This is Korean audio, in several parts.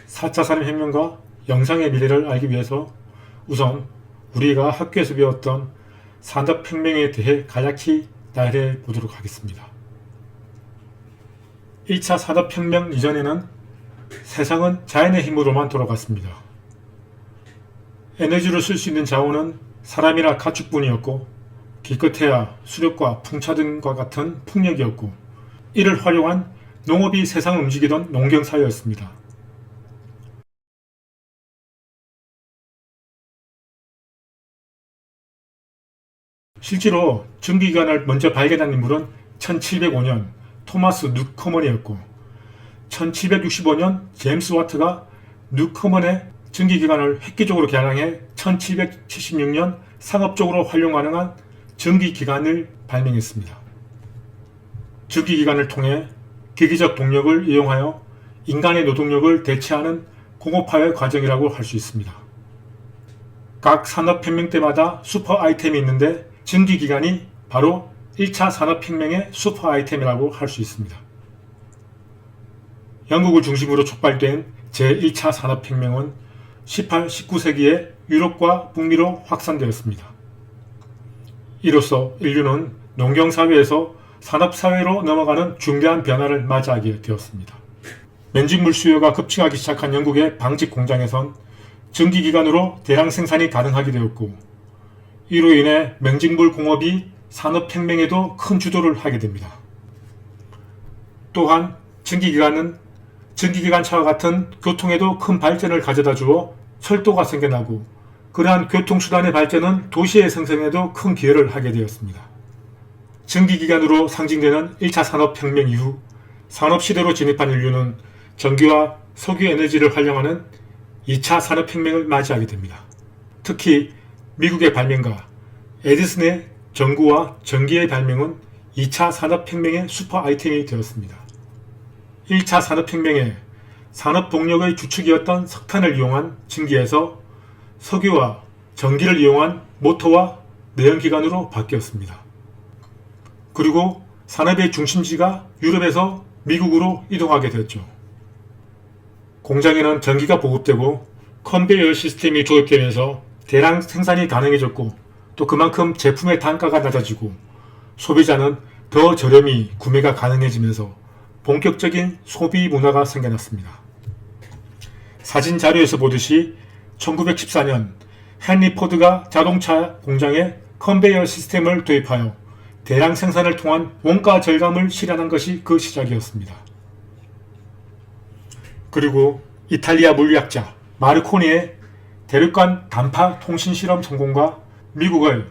4차 산업혁명과 영상의 미래를 알기 위해서 우선 우리가 학교에서 배웠던 산업혁명에 대해 간략히 나열해 보도록 하겠습니다. 1차 산업혁명 이전에는 세상은 자연의 힘으로만 돌아갔습니다. 에너지를 쓸 수 있는 자원은 사람이나 가축뿐이었고 기껏해야 수력과 풍차 등과 같은 풍력이었고 이를 활용한 농업이 세상을 움직이던 농경사회였습니다. 실제로 전기기관을 먼저 발견한 인물은 1705년 토마스 뉴커먼이었고 1765년 제임스 와트가 뉴커먼의 전기기관을 획기적으로 개량해 1776년 상업적으로 활용 가능한 전기기관을 발명했습니다. 전기기관을 통해 기계적 동력을 이용하여 인간의 노동력을 대체하는 공업화의 과정이라고 할 수 있습니다. 각 산업혁명 때마다 슈퍼 아이템이 있는데 전기기관이 바로 1차 산업혁명의 슈퍼 아이템이라고 할 수 있습니다. 영국을 중심으로 촉발된 제1차 산업혁명은 18, 19세기에 유럽과 북미로 확산되었습니다. 이로써 인류는 농경사회에서 산업사회로 넘어가는 중대한 변화를 맞이하게 되었습니다. 맨직물 수요가 급증하기 시작한 영국의 방직 공장에선 전기기관으로 대량 생산이 가능하게 되었고 이로 인해 맨직물 공업이 산업혁명에도 큰 주도를 하게 됩니다. 또한 전기기관은 전기기관차와 같은 교통에도 큰 발전을 가져다 주어 철도가 생겨나고 그러한 교통수단의 발전은 도시의 생성에도 큰 기여를 하게 되었습니다. 전기기관으로 상징되는 1차 산업혁명 이후 산업시대로 진입한 인류는 전기와 석유에너지를 활용하는 2차 산업혁명을 맞이하게 됩니다. 특히 미국의 발명가 에디슨의 전구와 전기의 발명은 2차 산업혁명의 슈퍼 아이템이 되었습니다. 1차 산업혁명에 산업동력의 주축이었던 석탄을 이용한 전기에서 석유와 전기를 이용한 모터와 내연기관으로 바뀌었습니다. 그리고 산업의 중심지가 유럽에서 미국으로 이동하게 되었죠. 공장에는 전기가 보급되고 컨베이어 시스템이 도입되면서 대량 생산이 가능해졌고 또 그만큼 제품의 단가가 낮아지고 소비자는 더 저렴히 구매가 가능해지면서 본격적인 소비 문화가 생겨났습니다. 사진 자료에서 보듯이 1914년 헨리 포드가 자동차 공장에 컨베이어 시스템을 도입하여 대량 생산을 통한 원가 절감을 실현한 것이 그 시작이었습니다. 그리고 이탈리아 물리학자 마르코니의 대륙간 단파 통신 실험 성공과 미국의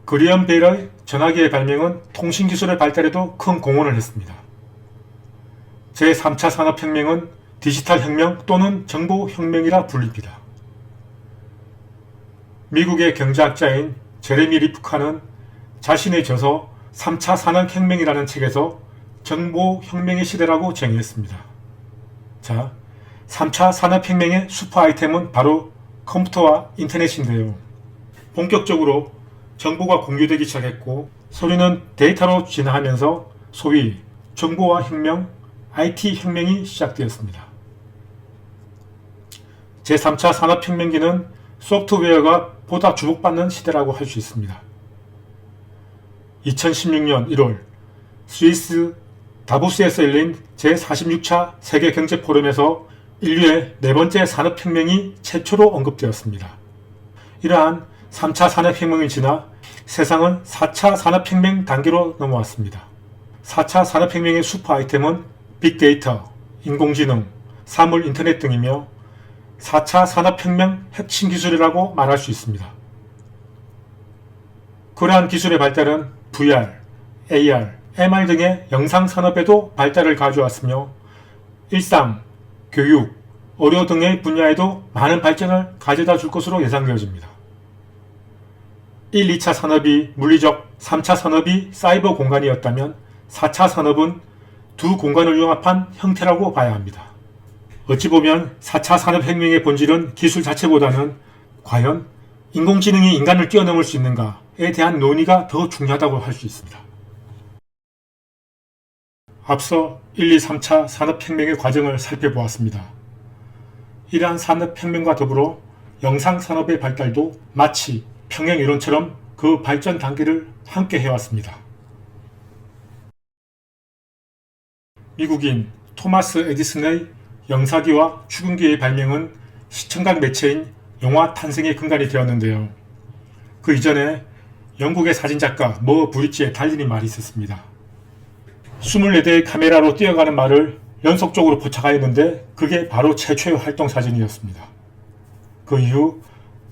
그리엄 벨의 전화기의 발명은 통신기술의 발달에도 큰 공헌을 했습니다. 제3차 산업혁명은 디지털 혁명 또는 정보혁명이라 불립니다. 미국의 경제학자인 제레미 리프카는 자신의 저서 3차 산업혁명이라는 책에서 정보혁명의 시대라고 정의했습니다. 자, 3차 산업혁명의 슈퍼 아이템은 바로 컴퓨터와 인터넷인데요. 본격적으로 정보가 공유되기 시작했고 서류는 데이터로 진화하면서 소위 정보화 혁명, IT 혁명이 시작되었습니다. 제3차 산업혁명기는 소프트웨어가 보다 주목받는 시대라고 할 수 있습니다. 2016년 1월 스위스 다보스에서 열린 제46차 세계경제포럼에서 인류의 네 번째 산업혁명이 최초로 언급되었습니다. 이러한 3차 산업혁명이 지나 세상은 4차 산업혁명 단계로 넘어왔습니다. 4차 산업혁명의 슈퍼 아이템은 빅데이터, 인공지능, 사물 인터넷 등이며 4차 산업혁명 핵심 기술이라고 말할 수 있습니다. 그러한 기술의 발달은 VR, AR, MR 등의 영상산업에도 발달을 가져왔으며 일상, 교육, 의료 등의 분야에도 많은 발전을 가져다 줄 것으로 예상되어집니다. 1, 2차 산업이 물리적, 3차 산업이 사이버 공간이었다면 4차 산업은 두 공간을 융합한 형태라고 봐야 합니다. 어찌 보면 4차 산업혁명의 본질은 기술 자체보다는 과연 인공지능이 인간을 뛰어넘을 수 있는가에 대한 논의가 더 중요하다고 할 수 있습니다. 앞서 1, 2, 3차 산업혁명의 과정을 살펴보았습니다. 이러한 산업혁명과 더불어 영상산업의 발달도 마치 평행이론처럼 그 발전 단계를 함께 해왔습니다. 미국인 토마스 에디슨의 영사기와 축음기의 발명은 시청각 매체인 영화 탄생의 근간이 되었는데요. 그 이전에 영국의 사진작가 머 브릿지의 달리는 말이 있었습니다. 24대의 카메라로 뛰어가는 말을 연속적으로 포착하였는데 그게 바로 최초의 활동사진이었습니다. 그 이후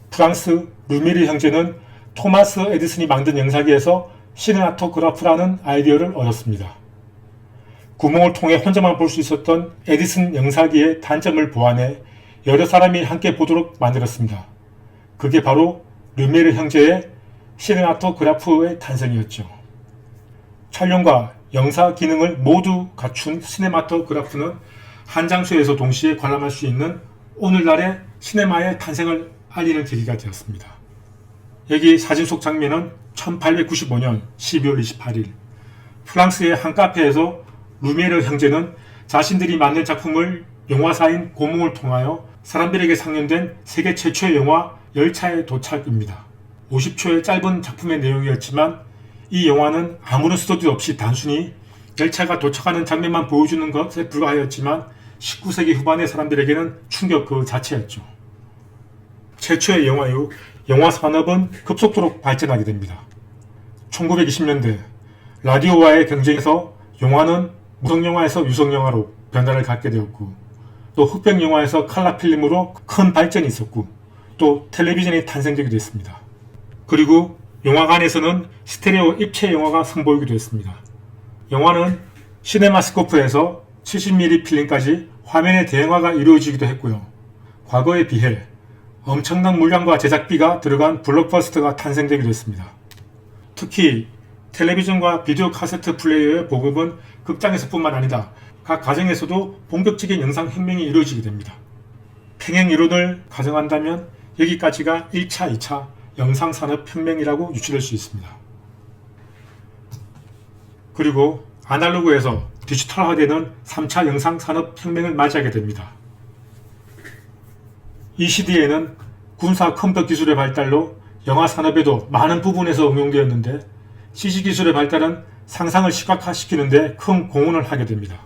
프랑스 루미르 형제는 토마스 에디슨이 만든 영사기에서 시네마토그라프라는 아이디어를 얻었습니다. 구멍을 통해 혼자만 볼 수 있었던 에디슨 영사기의 단점을 보완해 여러 사람이 함께 보도록 만들었습니다. 그게 바로 루미르 형제의 시네마토그라프의 탄생이었죠. 촬영과 영사 기능을 모두 갖춘 시네마토그라프는 한 장소에서 동시에 관람할 수 있는 오늘날의 시네마의 탄생을 알리는 계기가 되었습니다. 여기 사진 속 장면은 1895년 12월 28일 프랑스의 한 카페에서 루미에르 형제는 자신들이 만든 작품을 영화사인 고몽을 통하여 사람들에게 상연된 세계 최초의 영화 열차의 도착입니다. 50초의 짧은 작품의 내용이었지만 이 영화는 아무런 스토리 없이 단순히 열차가 도착하는 장면만 보여주는 것에 불과하였지만 19세기 후반의 사람들에게는 충격 그 자체였죠. 최초의 영화 이후 영화 산업은 급속도로 발전하게 됩니다. 1920년대 라디오와의 경쟁에서 영화는 무성영화에서 유성영화로 변화를 갖게 되었고 또 흑백영화에서 칼라필름으로 큰 발전이 있었고 또 텔레비전이 탄생되기도 했습니다. 그리고 영화관에서는 스테레오 입체 영화가 선보이기도 했습니다. 영화는 시네마스코프에서 70mm 필름까지 화면의 대형화가 이루어지기도 했고요. 과거에 비해 엄청난 물량과 제작비가 들어간 블록버스터가 탄생되기도 했습니다. 특히 텔레비전과 비디오 카세트 플레이어의 보급은 극장에서뿐만 아니라 각 가정에서도 본격적인 영상 혁명이 이루어지게 됩니다. 평행 이론을 가정한다면 여기까지가 1차, 2차 영상산업혁명이라고 유추될 수 있습니다. 그리고 아날로그에서 디지털화되는 3차 영상산업혁명을 맞이하게 됩니다. 이 시대에는 군사 컴퓨터 기술의 발달로 영화 산업에도 많은 부분에서 응용되었는데 CG 기술의 발달은 상상을 시각화시키는데 큰 공헌을 하게 됩니다.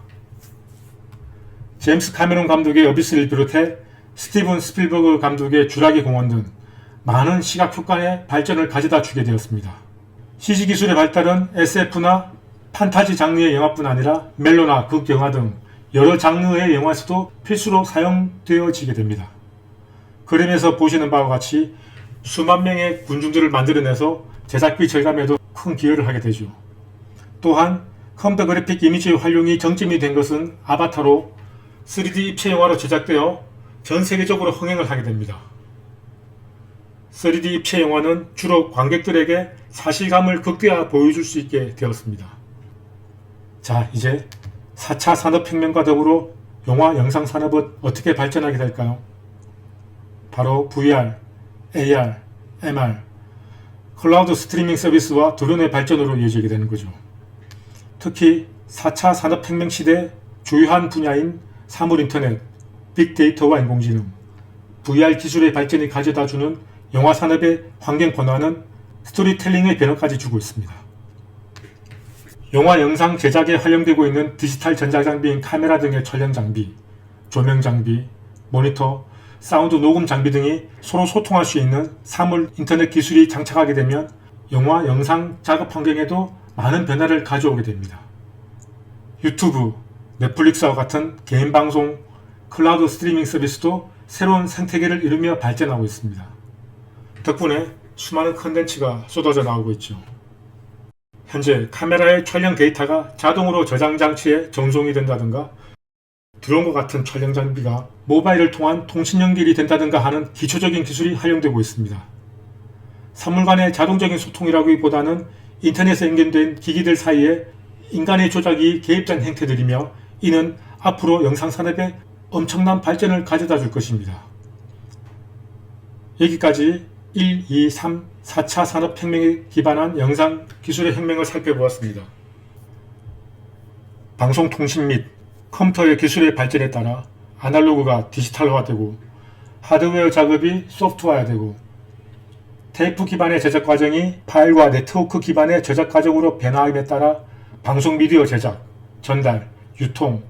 제임스 카메론 감독의 어비스를 비롯해 스티븐 스필버그 감독의 쥬라기 공원 등 많은 시각 효과의 발전을 가져다 주게 되었습니다. CG 기술의 발달은 SF나 판타지 장르의 영화뿐 아니라 멜로나 극영화 등 여러 장르의 영화에서도 필수로 사용되어지게 됩니다. 그림에서 보시는 바와 같이 수만 명의 군중들을 만들어내서 제작비 절감에도 큰 기여를 하게 되죠. 또한 컴퓨터 그래픽 이미지의 활용이 정점이 된 것은 아바타로 3D 입체 영화로 제작되어 전 세계적으로 흥행을 하게 됩니다. 3D 입체 영화는 주로 관객들에게 사실감을 극대화 보여줄 수 있게 되었습니다. 자, 이제 4차 산업혁명과 더불어 영화 영상 산업은 어떻게 발전하게 될까요? 바로 VR, AR, MR, 클라우드 스트리밍 서비스와 드론의 발전으로 이어지게 되는 거죠. 특히 4차 산업혁명 시대 주요한 분야인 사물인터넷, 빅데이터와 인공지능, VR 기술의 발전이 가져다주는 영화 산업의 환경 변화는 스토리텔링의 변화까지 주고 있습니다. 영화 영상 제작에 활용되고 있는 디지털 전자장비인 카메라 등의 촬영 장비, 조명 장비, 모니터, 사운드 녹음 장비 등이 서로 소통할 수 있는 사물 인터넷 기술이 장착하게 되면 영화 영상 작업 환경에도 많은 변화를 가져오게 됩니다. 유튜브, 넷플릭스와 같은 개인 방송, 클라우드 스트리밍 서비스도 새로운 생태계를 이루며 발전하고 있습니다. 덕분에 수많은 컨텐츠가 쏟아져 나오고 있죠. 현재 카메라의 촬영 데이터가 자동으로 저장 장치에 전송이 된다든가 드론과 같은 촬영 장비가 모바일을 통한 통신 연결이 된다든가 하는 기초적인 기술이 활용되고 있습니다. 사물 간의 자동적인 소통이라기보다는 인터넷에 연결된 기기들 사이에 인간의 조작이 개입된 행태들이며 이는 앞으로 영상산업에 엄청난 발전을 가져다 줄 것입니다. 여기까지 1, 2, 3, 4차 산업혁명에 기반한 영상 기술의 혁명을 살펴보았습니다. 방송통신 및 컴퓨터의 기술의 발전에 따라 아날로그가 디지털화가 되고 하드웨어 작업이 소프트화가 되고 테이프 기반의 제작 과정이 파일과 네트워크 기반의 제작 과정으로 변화함에 따라 방송 미디어 제작, 전달, 유통,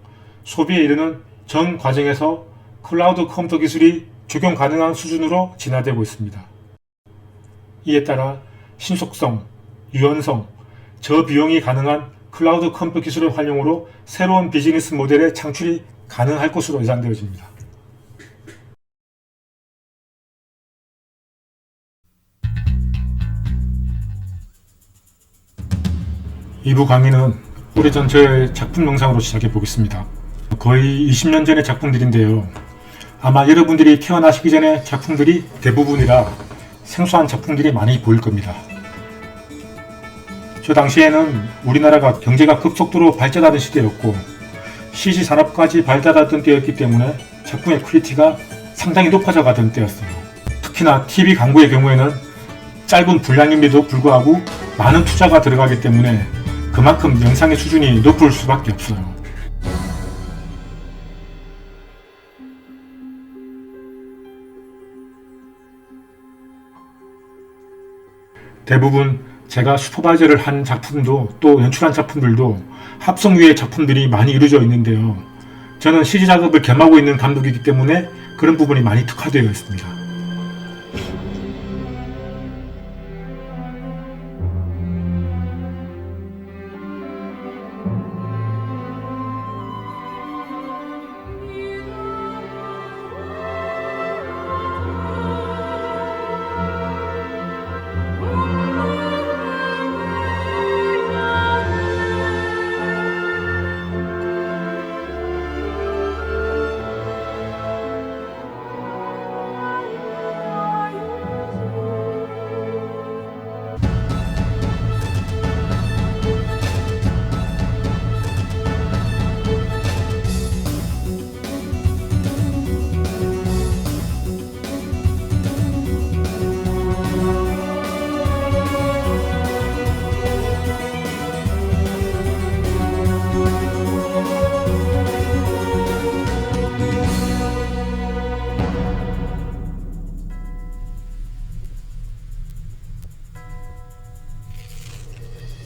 소비에 이르는 전 과정에서 클라우드 컴퓨터 기술이 적용 가능한 수준으로 진화되고 있습니다. 이에 따라 신속성, 유연성, 저비용이 가능한 클라우드 컴퓨터 기술의 활용으로 새로운 비즈니스 모델의 창출이 가능할 것으로 예상되어집니다. 이부 강의는 오래전 제 작품 영상으로 시작해 보겠습니다. 거의 20년 전의 작품들인데요. 아마 여러분들이 태어나시기 전에 작품들이 대부분이라 생소한 작품들이 많이 보일 겁니다. 저 당시에는 우리나라가 경제가 급속도로 발전하던 시대였고 CG 산업까지 발달하던 때였기 때문에 작품의 퀄리티가 상당히 높아져 가던 때였어요. 특히나 TV 광고의 경우에는 짧은 분량임에도 불구하고 많은 투자가 들어가기 때문에 그만큼 영상의 수준이 높을 수밖에 없어요. 대부분 제가 슈퍼바이저를 한 작품도 또 연출한 작품들도 합성유의 작품들이 많이 이루어져 있는데요. 저는 CG 작업을 겸하고 있는 감독이기 때문에 그런 부분이 많이 특화되어 있습니다.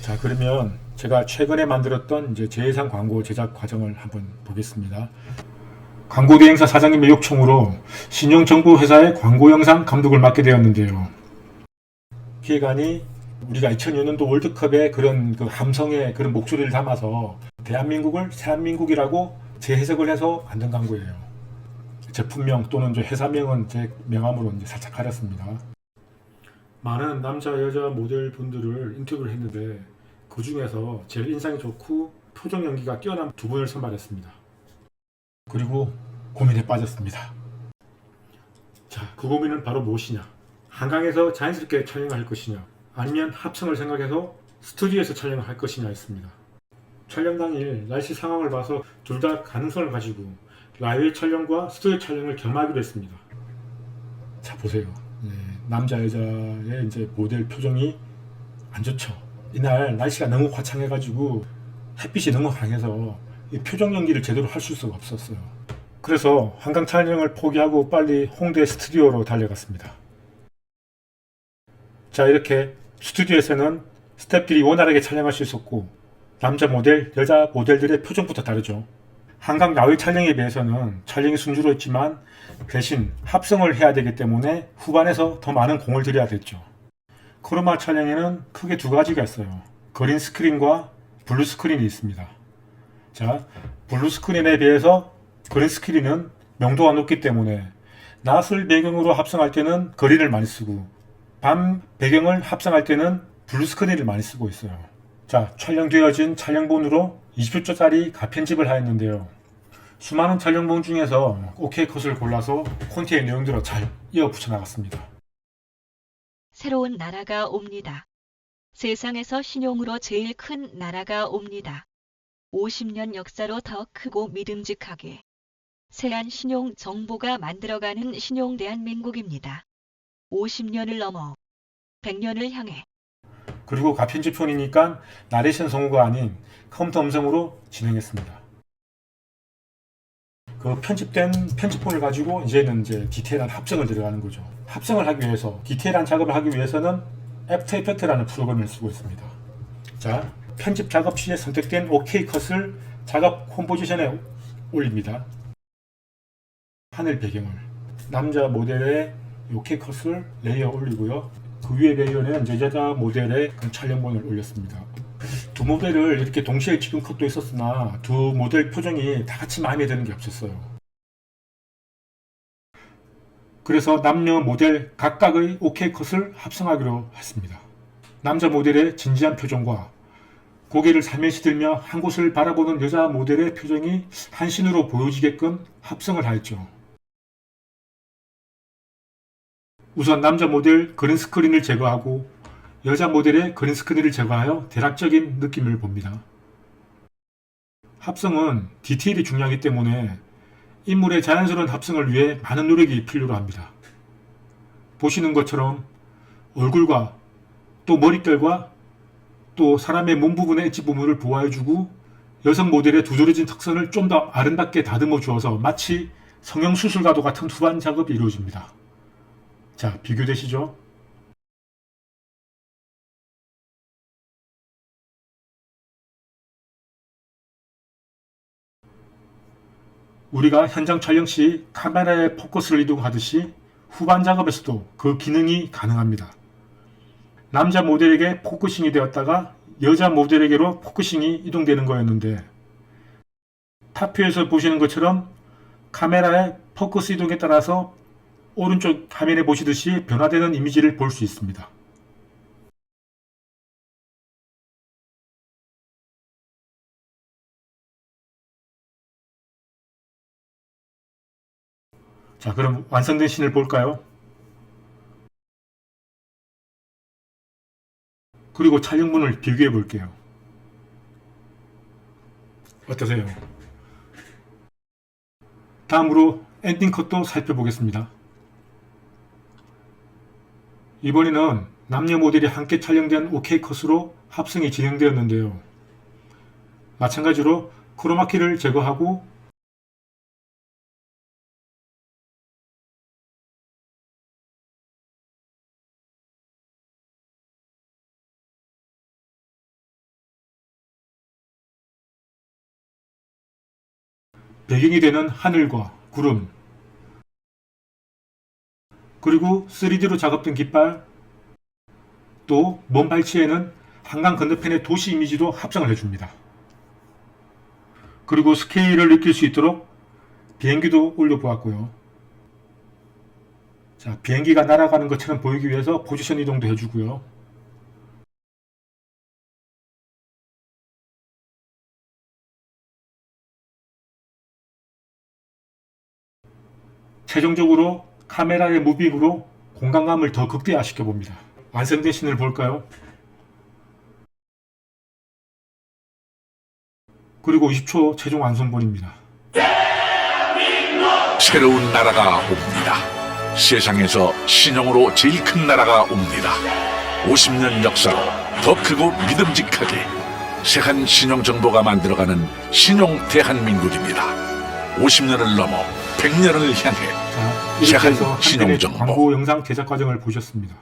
자, 그러면 제가 최근에 만들었던 제 예산 광고 제작 과정을 한번 보겠습니다. 광고 대행사 사장님의 요청으로 신용정보회사의 광고 영상 감독을 맡게 되었는데요. 기획안이 우리가 2002년도 월드컵의 그런 함성의 그런 목소리를 담아서 대한민국을 새한민국이라고 재해석을 해서 만든 광고예요. 제품명 또는 회사명은 제 명함으로 살짝 가렸습니다. 많은 남자 여자 모델 분들을 인터뷰를 했는데 그 중에서 제일 인상이 좋고 표정 연기가 뛰어난 두 분을 선발했습니다. 그리고 고민에 빠졌습니다. 자, 그 고민은 바로 무엇이냐? 한강에서 자연스럽게 촬영을 할 것이냐, 아니면 합성을 생각해서 스튜디오에서 촬영을 할 것이냐 했습니다. 촬영 당일 날씨 상황을 봐서 둘 다 가능성을 가지고 라이브 촬영과 스튜디오 촬영을 겸하기로 했습니다. 자, 보세요. 남자 여자의 모델 표정이 안 좋죠. 이날 날씨가 너무 화창해가지고 햇빛이 너무 강해서 이 표정 연기를 제대로 할 수가 없었어요. 그래서 한강 촬영을 포기하고 빨리 홍대 스튜디오로 달려갔습니다. 자, 이렇게 스튜디오에서는 스태프들이 원활하게 촬영할 수 있었고 남자 모델, 여자 모델들의 표정부터 다르죠. 한강 야외 촬영에 비해서는 촬영이 순조로웠지만 대신 합성을 해야 되기 때문에 후반에서 더 많은 공을 들여야 됐죠. 크로마 촬영에는 크게 두 가지가 있어요. 그린 스크린과 블루 스크린이 있습니다. 자, 블루 스크린에 비해서 그린 스크린은 명도가 높기 때문에 낮을 배경으로 합성할 때는 그린을 많이 쓰고 밤 배경을 합성할 때는 블루 스크린을 많이 쓰고 있어요. 자, 촬영되어진 촬영본으로 20초짜리 가편집을 하였는데요. 수많은 촬영본 중에서 OK 컷을 골라서 콘티의 내용들을 잘 이어 붙여 나갔습니다. 새로운 나라가 옵니다. 세상에서 신용으로 제일 큰 나라가 옵니다. 50년 역사로 더 크고 믿음직하게 새한 신용 정보가 만들어가는 신용 대한민국입니다. 50년을 넘어 100년을 향해. 그리고 가편집 폰이니까 나레이션 성우가 아닌 컴퓨터 음성으로 진행했습니다. 그 편집된 편집본을 가지고 이제는 디테일한 합성을 들어가는 거죠. 합성을 하기 위해서, 디테일한 작업을 하기 위해서는 애프터 이펙트라는 프로그램을 쓰고 있습니다. 자, 편집 작업 시에 선택된 OK 컷을 작업 컴포지션에 올립니다. 하늘 배경을, 남자 모델의 OK 컷을 레이어 올리고요. 그 위에 레이어는 여자 모델의 촬영본을 올렸습니다. 두 모델을 이렇게 동시에 찍은 컷도 있었으나 두 모델 표정이 다 같이 마음에 드는 게 없었어요. 그래서 남녀 모델 각각의 OK 컷을 합성하기로 했습니다. 남자 모델의 진지한 표정과 고개를 살며시 들며 한 곳을 바라보는 여자 모델의 표정이 한신으로 보여지게끔 합성을 하였죠. 우선 남자 모델 그린스크린을 제거하고 여자 모델의 그린스크린을 제거하여 대략적인 느낌을 봅니다. 합성은 디테일이 중요하기 때문에 인물의 자연스러운 합성을 위해 많은 노력이 필요로 합니다. 보시는 것처럼 얼굴과 또 머릿결과 또 사람의 몸 부분의 엣지 부분을 보호해주고 여성 모델의 두드러진 턱선을 좀 더 아름답게 다듬어 주어서 마치 성형수술과도 같은 후반 작업이 이루어집니다. 자, 비교되시죠? 우리가 현장 촬영 시 카메라의 포커스를 이동하듯이 후반 작업에서도 그 기능이 가능합니다. 남자 모델에게 포커싱이 되었다가 여자 모델에게로 포커싱이 이동되는 거였는데 탑뷰에서 보시는 것처럼 카메라의 포커스 이동에 따라서 오른쪽 화면에 보시듯이 변화되는 이미지를 볼 수 있습니다. 자, 그럼 완성된 씬을 볼까요? 그리고 촬영본을 비교해 볼게요. 어떠세요? 다음으로 엔딩 컷도 살펴보겠습니다. 이번에는 남녀 모델이 함께 촬영된 OK 컷으로 합성이 진행되었는데요. 마찬가지로 크로마키를 제거하고 배경이 되는 하늘과 구름, 그리고 3D로 작업된 깃발, 또 먼 발치에는 한강 건너편의 도시 이미지도 합성을 해줍니다. 그리고 스케일을 느낄 수 있도록 비행기도 올려보았고요. 자, 비행기가 날아가는 것처럼 보이기 위해서 포지션 이동도 해주고요. 최종적으로 카메라의 무빙으로 공간감을 더 극대화시켜 봅니다. 완성된 씬을 볼까요? 그리고 20초 최종 완성본입니다. 새로운 나라가 옵니다. 세상에서 신형으로 제일 큰 나라가 옵니다. 50년 역사로 더 크고 믿음직하게 새한 신형 정보가 만들어가는 신형 대한민국입니다. 50년을 넘어 100년을 향해 자, 이렇게 새한 해서 한 신형 편의 정보. 광고 영상 제작 과정을 보셨습니다.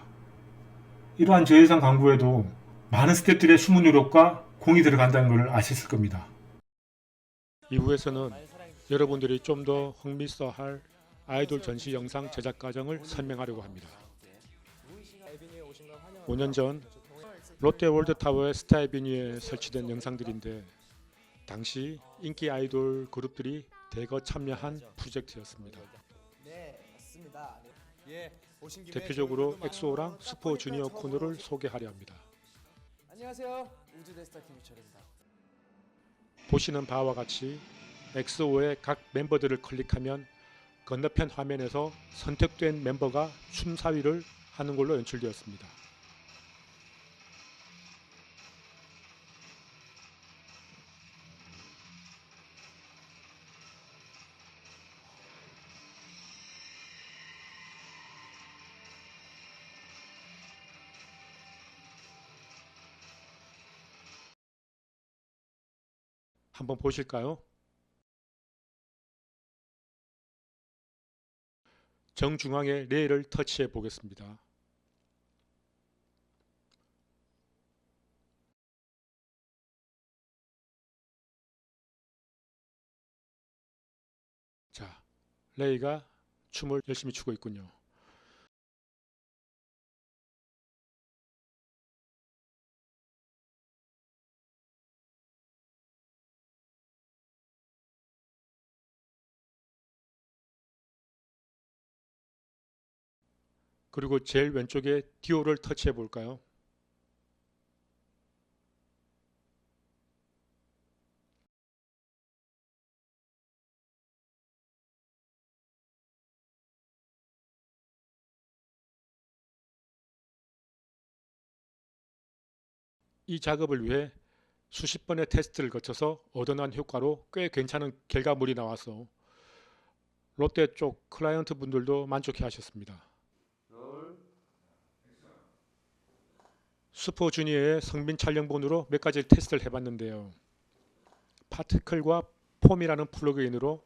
이러한 저예산 광고에도 많은 스태프들의 숨은 노력과 공이 들어간다는 것을 아셨을 겁니다. 2부에서는 여러분들이 좀 더 흥미있어할 아이돌 전시 영상 제작 과정을 설명하려고 합니다. 5년 전 롯데 월드타워의 스타이비니에 설치된 영상들인데 당시 인기 아이돌 그룹들이 대거 참여한 프로젝트였습니다. 대표적으로 엑소랑 슈퍼주니어 코너를 소개하려 합니다. 안녕하세요. 우주대스타 김유철입니다. 보시는 바와 같이 엑소의 각 멤버들을 클릭하면 건너편 화면에서 선택된 멤버가 춤사위를 하는 걸로 연출되었습니다. 한번 보실까요? 정중앙에 레이를 터치해 보겠습니다. 자, 레이가 춤을 열심히 추고 있군요. 그리고 제일 왼쪽에 디오를 터치해 볼까요? 이 작업을 위해 수십 번의 테스트를 거쳐서 얻어난 효과로 꽤 괜찮은 결과물이 나와서 롯데 쪽 클라이언트 분들도 만족해 하셨습니다. 슈퍼주니어의 성빈 촬영본으로 몇 가지 테스트를 해봤는데요. 파티클과 폼이라는 플러그인으로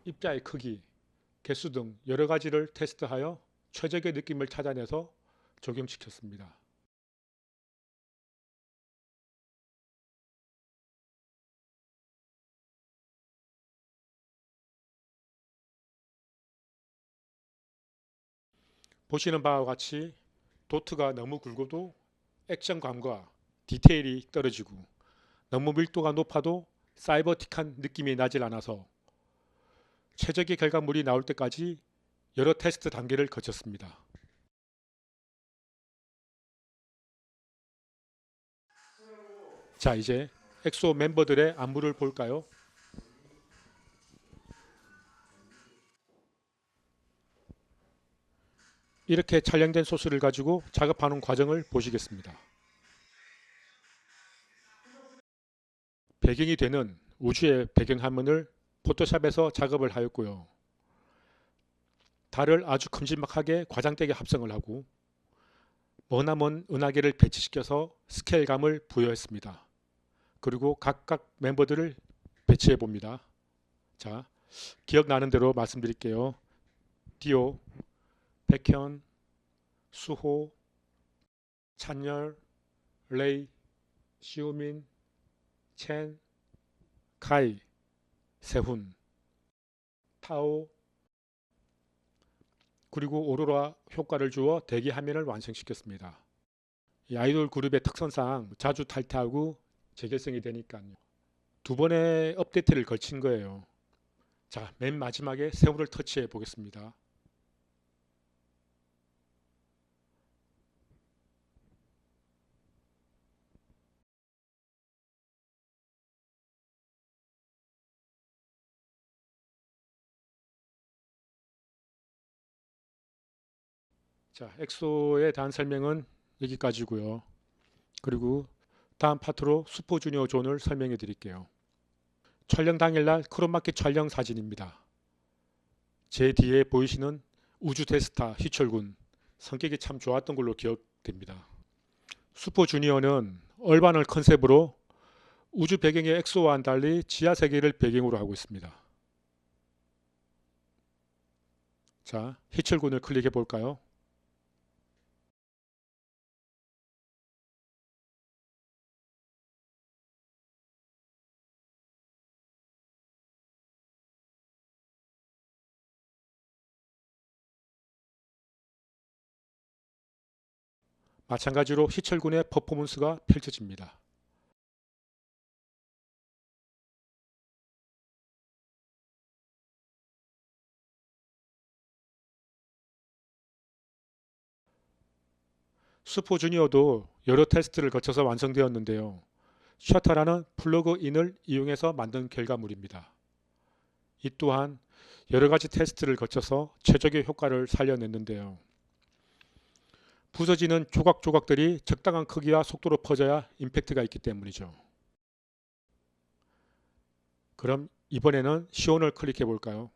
입자의 크기, 개수 등 여러 가지를 테스트하여 최적의 느낌을 찾아내서 적용시켰습니다. 보시는 바와 같이 도트가 너무 굵어도 액션감과 디테일이 떨어지고 너무 밀도가 높아도 사이버틱한 느낌이 나질 않아서 최적의 결과물이 나올 때까지 여러 테스트 단계를 거쳤습니다. 자, 이제 엑소 멤버들의 안무를 볼까요? 이렇게 촬영된 소스를 가지고 작업하는 과정을 보시겠습니다. 배경이 되는 우주의 배경화면을 포토샵에서 작업을 하였고요. 달을 아주 큼지막하게 과장되게 합성을 하고 머나먼 은하계를 배치시켜서 스케일감을 부여했습니다. 그리고 각각 멤버들을 배치해 봅니다. 자, 기억나는 대로 말씀드릴게요. 디오, 백현, 수호, 찬열, 레이, 시우민, 첸, 카이, 세훈, 타오, 그리고 오로라 효과를 주어 대기 화면을 완성시켰습니다. 이 아이돌 그룹의 특성상 자주 탈퇴하고 재결성이 되니까요. 두 번의 업데이트를 걸친 거예요. 자, 맨 마지막에 세훈을 터치해 보겠습니다. 자, 엑소에 대한 설명은 여기까지고요. 그리고 다음 파트로 슈퍼주니어 존을 설명해 드릴게요. 촬영 당일날 크롬마키 촬영 사진입니다. 제 뒤에 보이시는 우주 대스타 희철군, 성격이 참 좋았던 걸로 기억됩니다. 슈퍼주니어는 얼반을 컨셉으로 우주 배경의 엑소와는 달리 지하 세계를 배경으로 하고 있습니다. 자, 희철군을 클릭해 볼까요? 마찬가지로 희철군의 퍼포먼스가 펼쳐집니다. 슈퍼주니어도 여러 테스트를 거쳐서 완성되었는데요. 셔터라는 플러그인을 이용해서 만든 결과물입니다. 이 또한 여러 가지 테스트를 거쳐서 최적의 효과를 살려냈는데요. 부서지는 조각조각들이 적당한 크기와 속도로 퍼져야 임팩트가 있기 때문이죠. 그럼 이번에는 시온을 클릭해 볼까요?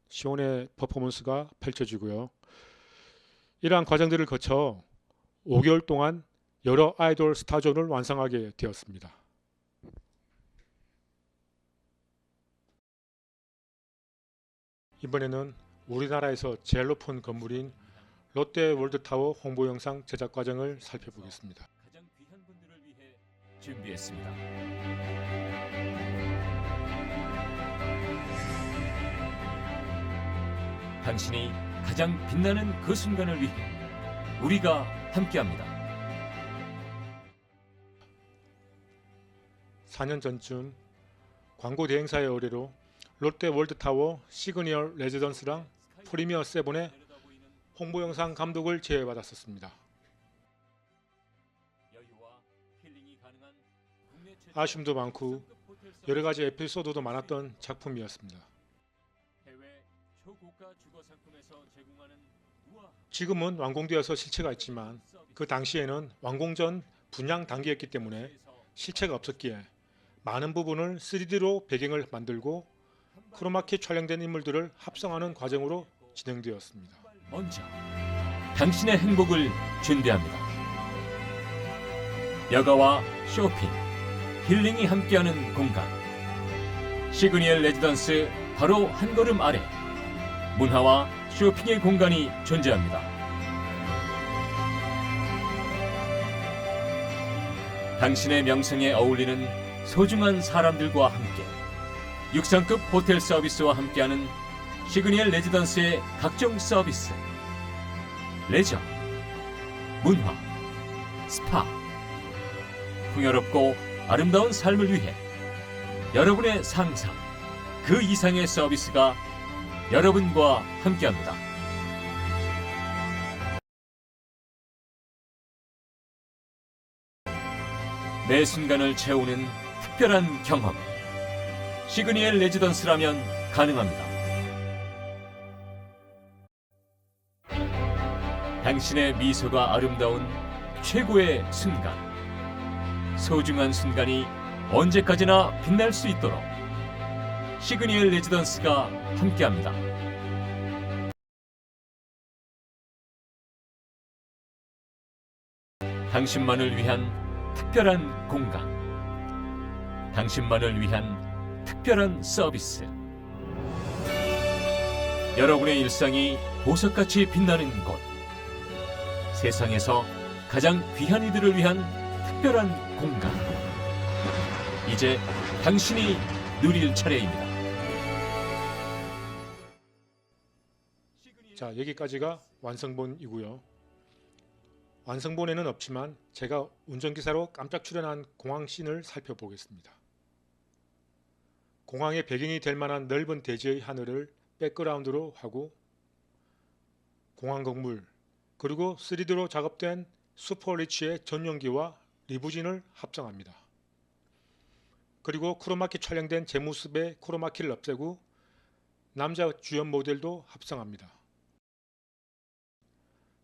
시온의 퍼포먼스가 펼쳐지고요. 이러한 과정들을 거쳐 5개월 동안 여러 아이돌 스타존을 완성하게 되었습니다. 이번에는 우리나라에서 제일 높은 건물인 롯데 월드타워 홍보 영상 제작 과정을 살펴보겠습니다. 가장 귀한 분들을 위해 준비했습니다. 당신이 가장 빛나는 그 순간을 위해 우리가 함께합니다. 4년 전쯤 광고 대행사의 의뢰로 롯데 월드타워 시그니얼 레지던스랑 프리미어 세븐의 홍보 영상 감독을 제외받았었습니다. 아쉬움도 많고 여러 가지 에피소드도 많았던 작품이었습니다. 지금은 완공되어서 실체가 있지만 그 당시에는 완공 전 분양 단계였기 때문에 실체가 없었기에 많은 부분을 3D로 배경을 만들고 크로마키 촬영된 인물들을 합성하는 과정으로 진행되었습니다. 먼저 당신의 행복을 준비합니다. 여가와 쇼핑, 힐링이 함께하는 공간. 시그니엘 레지던스 바로 한 걸음 아래 문화와 쇼핑의 공간이 존재합니다. 당신의 명성에 어울리는 소중한 사람들과 함께 육성급 호텔 서비스와 함께하는 시그니엘 레지던스의 각종 서비스, 레저, 문화, 스파, 풍요롭고 아름다운 삶을 위해 여러분의 상상, 그 이상의 서비스가 여러분과 함께합니다. 매 순간을 채우는 특별한 경험, 시그니엘 레지던스라면 가능합니다. 당신의 미소가 아름다운 최고의 순간, 소중한 순간이 언제까지나 빛날 수 있도록 시그니엘 레지던스가 함께합니다. 당신만을 위한 특별한 공간, 당신만을 위한 특별한 서비스. 여러분의 일상이 보석같이 빛나는 곳, 세상에서 가장 귀한 이들을 위한 특별한 공간. 이제 당신이 누릴 차례입니다. 자, 여기까지가 완성본이고요. 완성본에는 없지만 제가 운전기사로 깜짝 출연한 공항 씬을 살펴보겠습니다. 공항의 배경이 될 만한 넓은 대지의 하늘을 백그라운드로 하고 공항 건물 그리고 3D로 작업된 슈퍼리치의 전용기와 리무진을 합성합니다. 그리고 크로마키 촬영된 제 모습에 크로마키를 없애고 남자 주연 모델도 합성합니다.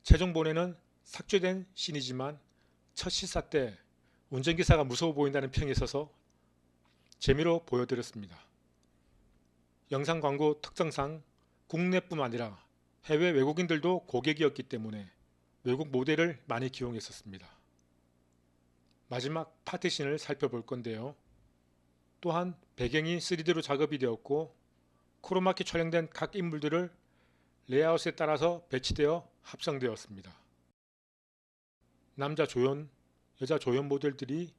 최종본에는 삭제된 씬이지만 첫 시사 때 운전기사가 무서워 보인다는 평이 있어서 재미로 보여드렸습니다. 영상 광고 특성상 국내뿐 아니라 해외 외국인들도 고객이었기 때문에 외국 모델을 많이 기용했었습니다. 마지막 파티씬을 살펴볼 건데요. 또한 배경이 3D로 작업이 되었고 크로마키 촬영된 각 인물들을 레이아웃에 따라서 배치되어 합성되었습니다. 남자 조연, 여자 조연 모델들이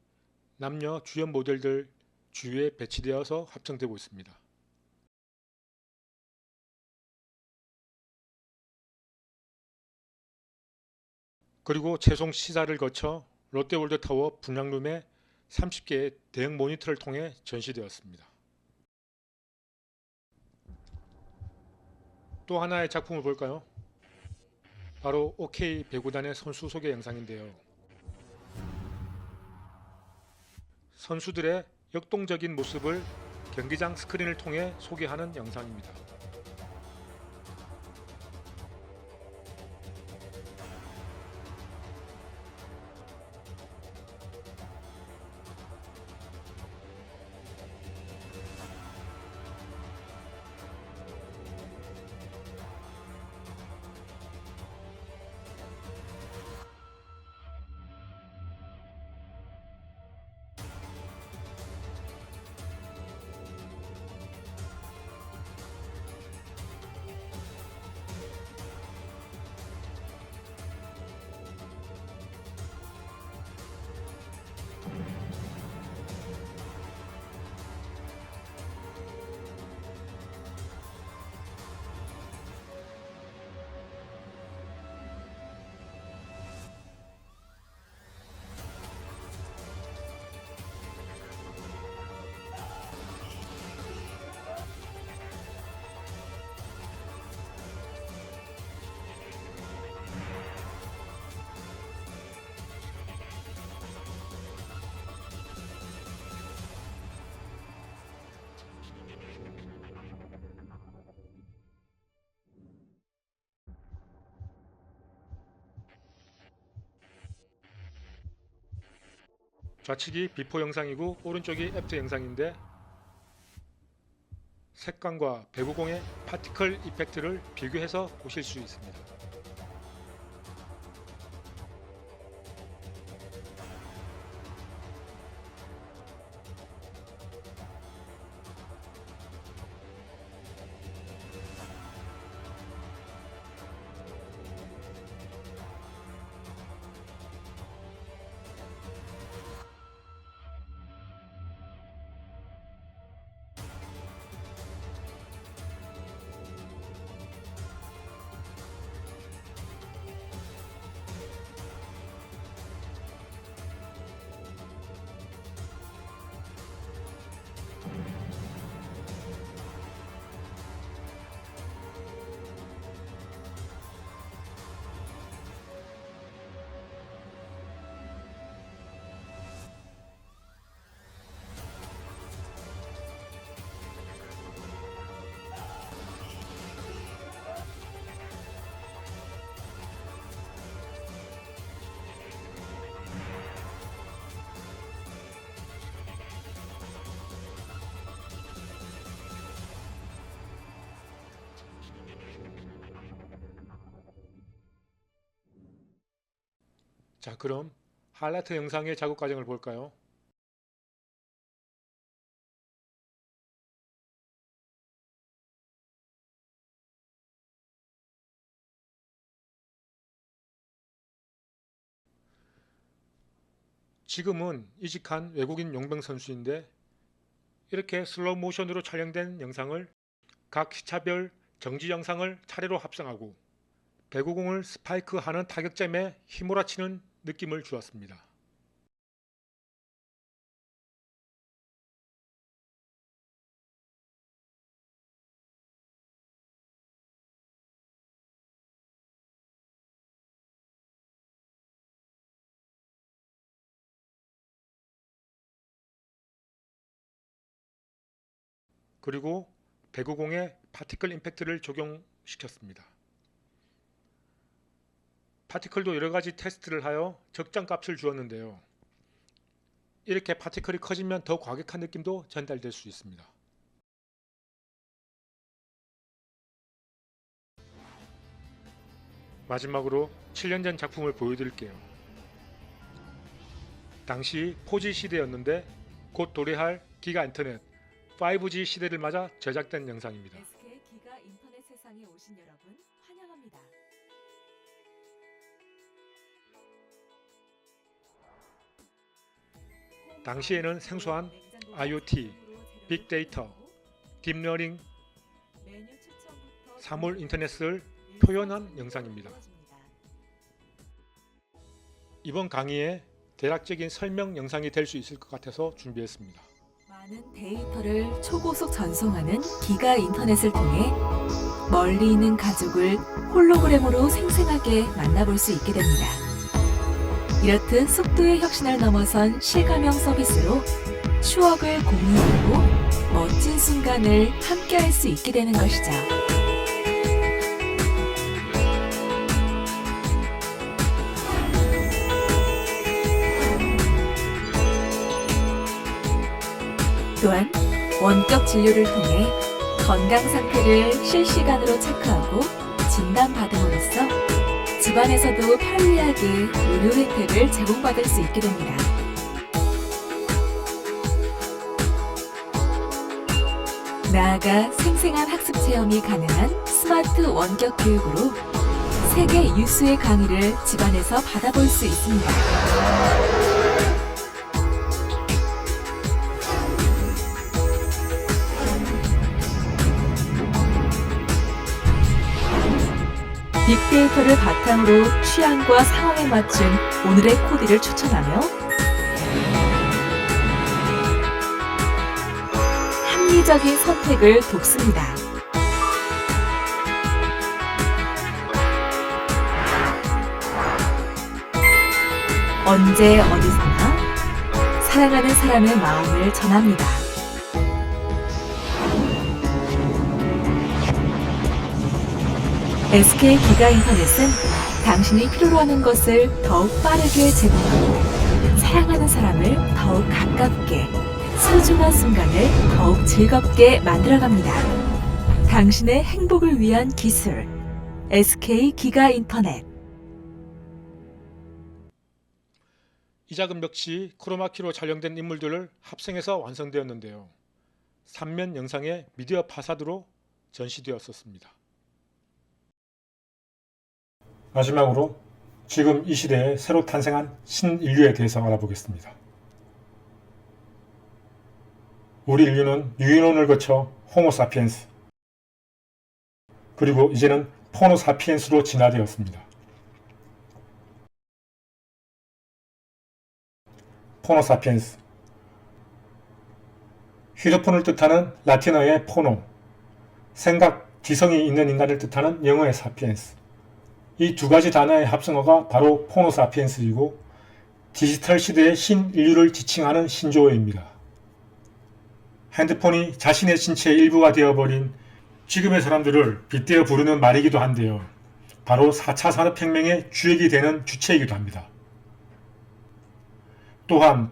남녀 주연 모델들 주위에 배치되어서 합성되고 있습니다. 그리고 최종 시사를 거쳐 롯데월드타워 분양룸에 30개의 대형 모니터를 통해 전시되었습니다. 또 하나의 작품을 볼까요? 바로 OK 배구단의 선수 소개 영상인데요. 선수들의 역동적인 모습을 경기장 스크린을 통해 소개하는 영상입니다. 좌측이 비포 영상이고 오른쪽이 애프터 영상인데 색감과 배구공의 파티클 이펙트를 비교해서 보실 수 있습니다. 자, 그럼 하이라이트 영상의 작업 과정을 볼까요? 지금은 이직한 외국인 용병 선수인데 이렇게 슬로우 모션으로 촬영된 영상을 각 시차별 정지 영상을 차례로 합성하고 배구공을 스파이크하는 타격점에 휘몰아치는 느낌을 주었습니다. 그리고 배구공에 파티클 임팩트를 적용시켰습니다. 파티클도 여러가지 테스트를 하여 적정값을 주었는데요. 이렇게 파티클이 커지면 더 과격한 느낌도 전달될 수 있습니다. 마지막으로 7년 전 작품을 보여드릴게요. 당시 4G 시대였는데 곧 도래할 기가 인터넷 5G 시대를 맞아 제작된 영상입니다. SK 기가 인터넷 세상에 오신 여러분 환영합니다. 당시에는 생소한 IoT, 빅데이터, 딥러닝, 사물 인터넷을 표현한 영상입니다. 이번 강의에 대략적인 설명 영상이 될 수 있을 것 같아서 준비했습니다. 많은 데이터를 초고속 전송하는 기가 인터넷을 통해 멀리 있는 가족을 홀로그램으로 생생하게 만나볼 수 있게 됩니다. 이렇듯 속도의 혁신을 넘어선 실감형 서비스로 추억을 공유하고 멋진 순간을 함께할 수 있게 되는 것이죠. 또한 원격 진료를 통해 건강 상태를 실시간으로 체크하고 진단받음으로써 집안에서도 편리하게 의료 혜택을 제공받을 수 있게 됩니다. 나아가 생생한 학습 체험이 가능한 스마트 원격 교육으로 세계 유수의 강의를 집안에서 받아볼 수 있습니다. 빅데이터를 바탕으로 취향과 상황에 맞춘 오늘의 코디를 추천하며 합리적인 선택을 돕습니다. 언제 어디서나 사랑하는 사람의 마음을 전합니다. SK 기가 인터넷은 당신이 필요로 하는 것을 더욱 빠르게 제공하고 사랑하는 사람을 더욱 가깝게, 소중한 순간을 더욱 즐겁게 만들어갑니다. 당신의 행복을 위한 기술, SK 기가 인터넷. 이 작은 벽지 크로마키로 촬영된 인물들을 합성해서 완성되었는데요. 3면 영상의 미디어 파사드로 전시되었었습니다. 마지막으로 지금 이 시대에 새로 탄생한 신인류에 대해서 알아보겠습니다. 우리 인류는 유인원을 거쳐 호모사피엔스, 그리고 이제는 포노사피엔스로 진화되었습니다. 포노사피엔스, 휴대폰을 뜻하는 라틴어의 포노, 생각, 지성이 있는 인간을 뜻하는 영어의 사피엔스. 이 두 가지 단어의 합성어가 바로 포노사피엔스이고 디지털 시대의 신인류를 지칭하는 신조어입니다. 핸드폰이 자신의 신체의 일부가 되어버린 지금의 사람들을 빗대어 부르는 말이기도 한데요. 바로 4차 산업혁명의 주역이 되는 주체이기도 합니다. 또한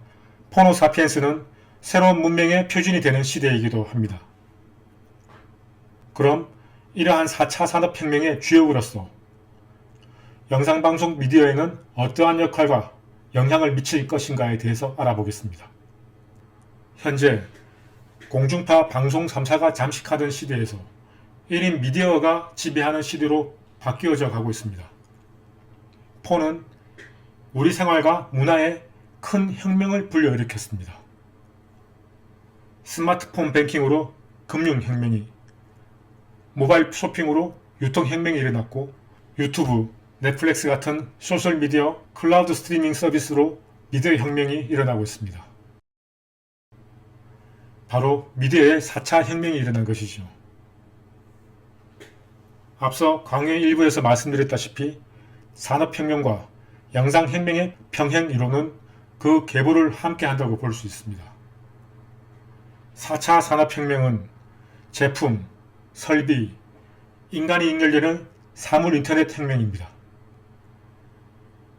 포노사피엔스는 새로운 문명의 표준이 되는 시대이기도 합니다. 그럼 이러한 4차 산업혁명의 주역으로서 영상방송 미디어에는 어떠한 역할과 영향을 미칠 것인가에 대해서 알아보겠습니다. 현재 공중파 방송 3사가 잠식하던 시대에서 1인 미디어가 지배하는 시대로 바뀌어져 가고 있습니다. 폰은 우리 생활과 문화에 큰 혁명을 불러일으켰습니다. 스마트폰 뱅킹으로 금융혁명이, 모바일 쇼핑으로 유통혁명이 일어났고 유튜브, 넷플릭스 같은 소셜미디어 클라우드 스트리밍 서비스로 미디어 혁명이 일어나고 있습니다. 바로 미디어의 4차 혁명이 일어난 것이죠. 앞서 강의 일부에서 말씀드렸다시피 산업혁명과 영상혁명의 평행 이론은 그 계보를 함께 한다고 볼 수 있습니다. 4차 산업혁명은 제품, 설비, 인간이 연결되는 사물 인터넷 혁명입니다.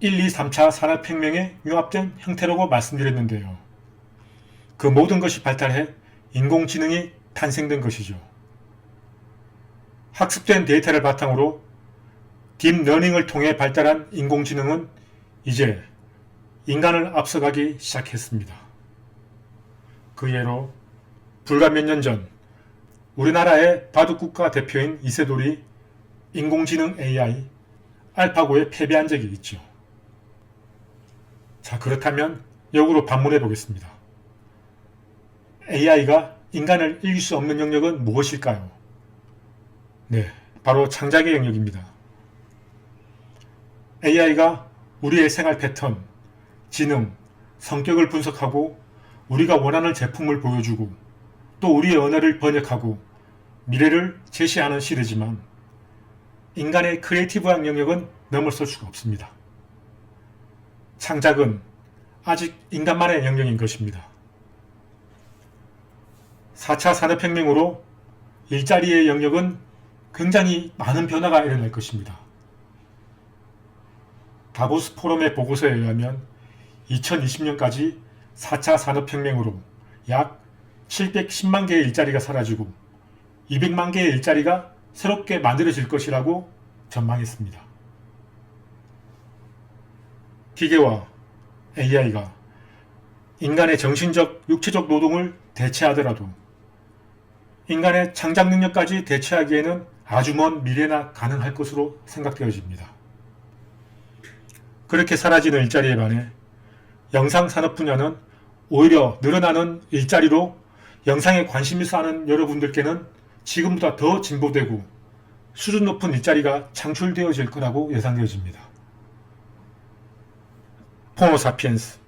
1, 2, 3차 산업혁명의 융합된 형태라고 말씀드렸는데요. 그 모든 것이 발달해 인공지능이 탄생된 것이죠. 학습된 데이터를 바탕으로 딥러닝을 통해 발달한 인공지능은 이제 인간을 앞서가기 시작했습니다. 그 예로 불과 몇 년 전 우리나라의 바둑국가 대표인 이세돌이 인공지능 AI 알파고에 패배한 적이 있죠. 자, 그렇다면 역으로 반문해 보겠습니다. AI가 인간을 이길 수 없는 영역은 무엇일까요? 네, 바로 창작의 영역입니다. AI가 우리의 생활 패턴, 지능, 성격을 분석하고 우리가 원하는 제품을 보여주고 또 우리의 언어를 번역하고 미래를 제시하는 시대지만 인간의 크리에이티브한 영역은 넘어설 수가 없습니다. 창작은 아직 인간만의 영역인 것입니다. 4차 산업혁명으로 일자리의 영역은 굉장히 많은 변화가 일어날 것입니다. 다보스 포럼의 보고서에 의하면 2020년까지 4차 산업혁명으로 약 710만 개의 일자리가 사라지고 200만 개의 일자리가 새롭게 만들어질 것이라고 전망했습니다. 기계와 AI가 인간의 정신적, 육체적 노동을 대체하더라도 인간의 창작 능력까지 대체하기에는 아주 먼 미래나 가능할 것으로 생각되어집니다. 그렇게 사라지는 일자리에 반해 영상산업 분야는 오히려 늘어나는 일자리로 영상에 관심 있어 하는 여러분들께는 지금보다 더 진보되고 수준 높은 일자리가 창출되어질 거라고 예상되어집니다. 포노사피엔스,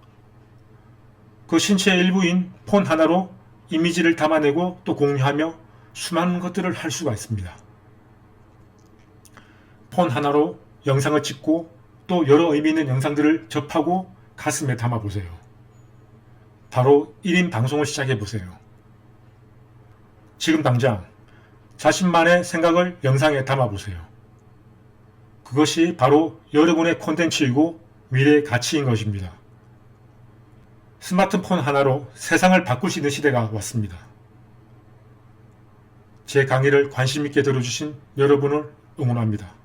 그 신체의 일부인 폰 하나로 이미지를 담아내고 또 공유하며 수많은 것들을 할 수가 있습니다. 폰 하나로 영상을 찍고 또 여러 의미 있는 영상들을 접하고 가슴에 담아보세요. 바로 1인 방송을 시작해보세요. 지금 당장 자신만의 생각을 영상에 담아보세요. 그것이 바로 여러분의 콘텐츠이고 미래의 가치인 것입니다. 스마트폰 하나로 세상을 바꿀 수 있는 시대가 왔습니다. 제 강의를 관심 있게 들어주신 여러분을 응원합니다.